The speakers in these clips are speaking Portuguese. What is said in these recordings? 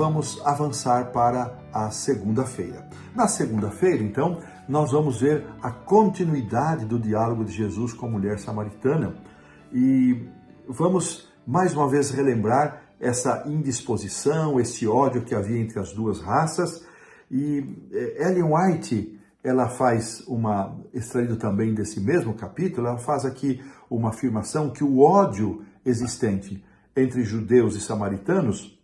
vamos avançar para a segunda-feira. Na segunda-feira, então, nós vamos ver a continuidade do diálogo de Jesus com a mulher samaritana e vamos mais uma vez relembrar essa indisposição, esse ódio que havia entre as duas raças. E Ellen White, ela faz extraído também desse mesmo capítulo, ela faz aqui uma afirmação que o ódio existente entre judeus e samaritanos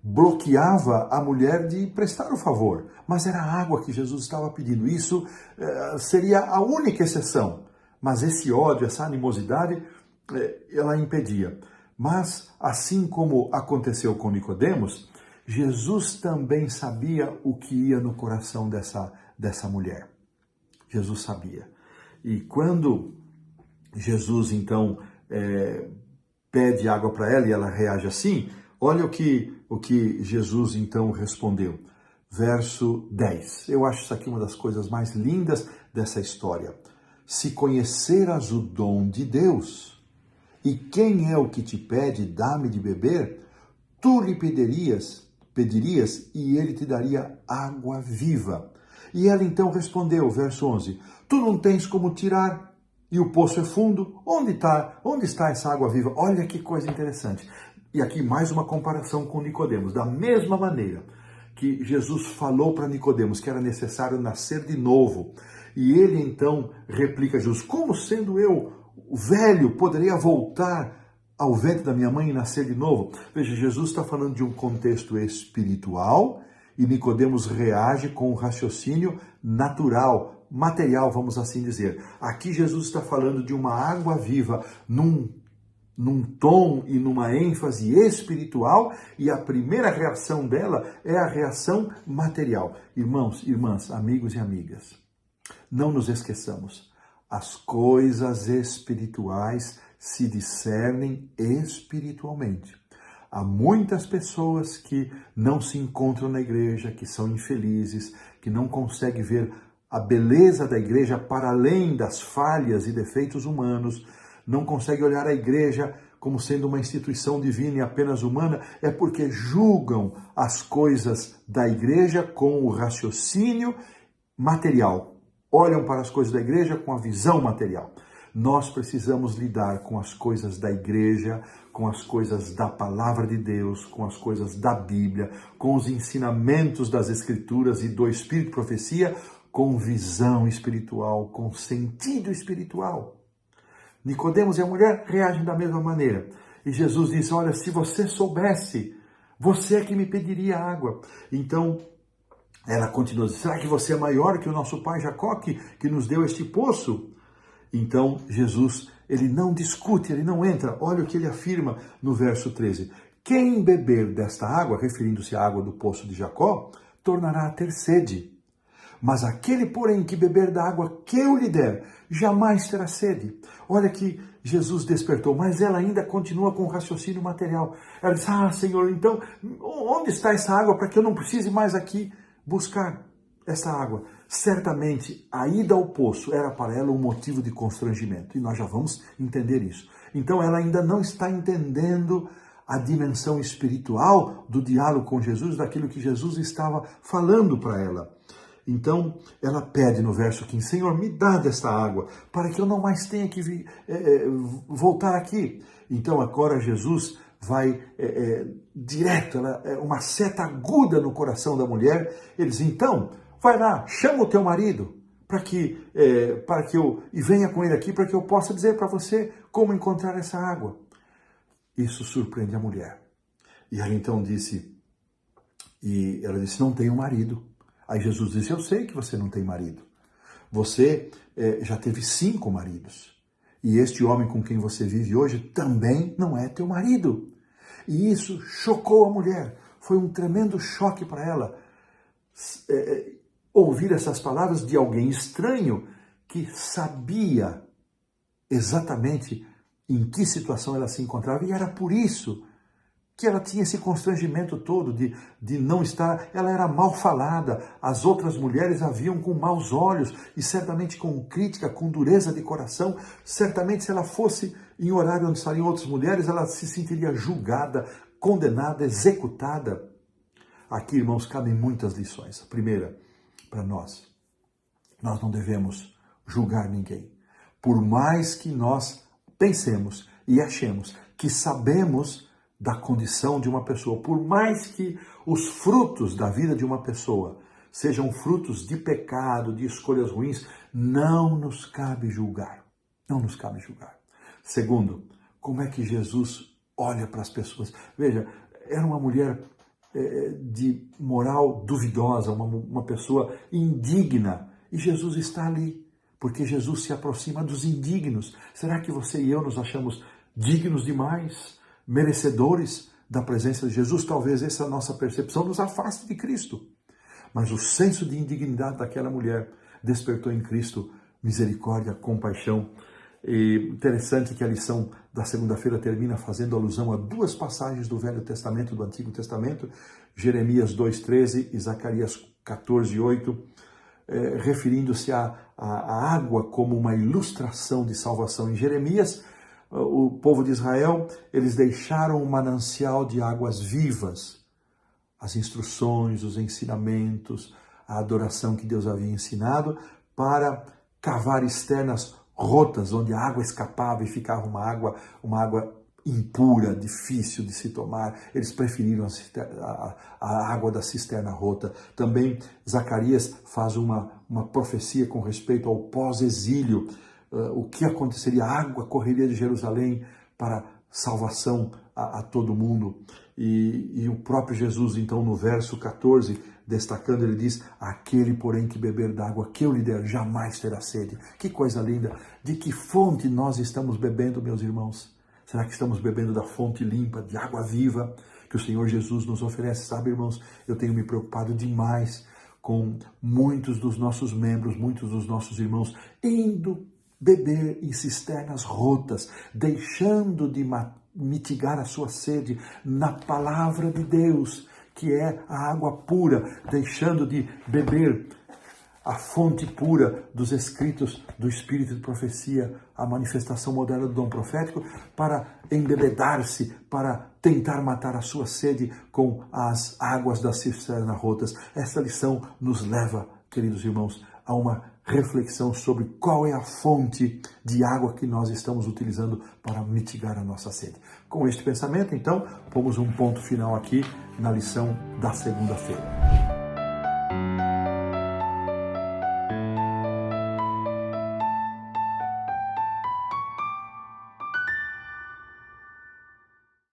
bloqueava a mulher de prestar o favor, mas era a água que Jesus estava pedindo. Isso seria a única exceção, mas esse ódio, essa animosidade, ela impedia. Mas, assim como aconteceu com Nicodemos, Jesus também sabia o que ia no coração dessa mulher. Jesus sabia. E quando Jesus, então, pede água para ela e ela reage assim, olha o que Jesus, então, respondeu. Verso 10. Eu acho isso aqui uma das coisas mais lindas dessa história. Se conheceras o dom de Deus, e quem é o que te pede, dá-me de beber, tu lhe pedirias e ele te daria água viva. E ela então respondeu, verso 11, tu não tens como tirar, e o poço é fundo, onde está essa água viva? Olha que coisa interessante. E aqui mais uma comparação com Nicodemos. Da mesma maneira que Jesus falou para Nicodemos que era necessário nascer de novo, e ele então replica a Jesus, como sendo eu velho, poderia voltar ao ventre da minha mãe e nascer de novo? Veja, Jesus está falando de um contexto espiritual e Nicodemos reage com um raciocínio natural, material, vamos assim dizer. Aqui Jesus está falando de uma água viva num tom e numa ênfase espiritual, e a primeira reação dela é a reação material. Irmãos, irmãs, amigos e amigas, não nos esqueçamos, as coisas espirituais se discernem espiritualmente. Há muitas pessoas que não se encontram na igreja, que são infelizes, que não conseguem ver a beleza da igreja para além das falhas e defeitos humanos, não conseguem olhar a igreja como sendo uma instituição divina e apenas humana, é porque julgam as coisas da igreja com o raciocínio material. Olham para as coisas da igreja com a visão material. Nós precisamos lidar com as coisas da igreja, com as coisas da palavra de Deus, com as coisas da Bíblia, com os ensinamentos das Escrituras e do Espírito de Profecia, com visão espiritual, com sentido espiritual. Nicodemos e a mulher reagem da mesma maneira. E Jesus diz, olha, se você soubesse, você é que me pediria água. Então, ela continua, será que você é maior que o nosso pai Jacó, que nos deu este poço? Então, Jesus, ele não discute, ele não entra. Olha o que ele afirma no verso 13. Quem beber desta água, referindo-se à água do poço de Jacó, tornará a ter sede. Mas aquele, porém, que beber da água que eu lhe der, jamais terá sede. Olha que Jesus despertou, mas ela ainda continua com o raciocínio material. Ela diz, Senhor, então, onde está essa água para que eu não precise mais aqui buscar essa água? Certamente, a ida ao poço era para ela um motivo de constrangimento. E nós já vamos entender isso. Então, ela ainda não está entendendo a dimensão espiritual do diálogo com Jesus, daquilo que Jesus estava falando para ela. Então, ela pede no verso 15, Senhor, me dá desta água, para que eu não mais tenha que voltar aqui. Então, agora Jesus vai direto, ela é uma seta aguda no coração da mulher. Ele diz, então, vai lá, chama o teu marido, para que eu venha com ele aqui, para que eu possa dizer para você como encontrar essa água. Isso surpreende a mulher. E ela então disse, não tenho marido. Aí Jesus disse, eu sei que você não tem marido. Você já teve 5 maridos. E este homem com quem você vive hoje também não é teu marido. E isso chocou a mulher. Foi um tremendo choque para ela ouvir essas palavras de alguém estranho que sabia exatamente em que situação ela se encontrava. E era por isso que ela tinha esse constrangimento todo de não estar, ela era mal falada, as outras mulheres a viam com maus olhos e certamente com crítica, com dureza de coração. Certamente se ela fosse em horário onde estariam outras mulheres, ela se sentiria julgada, condenada, executada. Aqui, irmãos, cabem muitas lições. A primeira, para nós não devemos julgar ninguém. Por mais que nós pensemos e achemos que sabemos da condição de uma pessoa, por mais que os frutos da vida de uma pessoa sejam frutos de pecado, de escolhas ruins, não nos cabe julgar. Não nos cabe julgar. Segundo, como é que Jesus olha para as pessoas? Veja, era uma mulher de moral duvidosa, uma pessoa indigna, e Jesus está ali, porque Jesus se aproxima dos indignos. Será que você e eu nos achamos dignos demais, merecedores da presença de Jesus? Talvez essa nossa percepção nos afaste de Cristo. Mas o senso de indignidade daquela mulher despertou em Cristo misericórdia, compaixão. E interessante que a lição da segunda-feira termina fazendo alusão a duas passagens do Velho Testamento, do Antigo Testamento, Jeremias 2,13 e Zacarias 14,8, referindo-se à água como uma ilustração de salvação. Em Jeremias, o povo de Israel, eles deixaram um manancial de águas vivas, as instruções, os ensinamentos, a adoração que Deus havia ensinado, para cavar cisternas rotas, onde a água escapava e ficava uma água impura, difícil de se tomar. Eles preferiram a água da cisterna rota. Também Zacarias faz uma profecia com respeito ao pós-exílio, o que aconteceria, a água correria de Jerusalém para salvação a todo mundo. E o próprio Jesus, então, no verso 14, destacando, ele diz: aquele, porém, que beber da água que eu lhe der, jamais terá sede. Que coisa linda! De que fonte nós estamos bebendo, meus irmãos? Será que estamos bebendo da fonte limpa, de água viva, que o Senhor Jesus nos oferece? Sabe, irmãos, eu tenho me preocupado demais com muitos dos nossos membros, muitos dos nossos irmãos, indo beber em cisternas rotas, deixando de mitigar a sua sede na palavra de Deus, que é a água pura, deixando de beber a fonte pura dos escritos do Espírito de profecia, a manifestação moderna do dom profético, para embebedar-se, para tentar matar a sua sede com as águas da cisterna rotas. Esta lição nos leva, queridos irmãos, a uma reflexão sobre qual é a fonte de água que nós estamos utilizando para mitigar a nossa sede. Com este pensamento, então, pomos um ponto final aqui na lição da segunda-feira.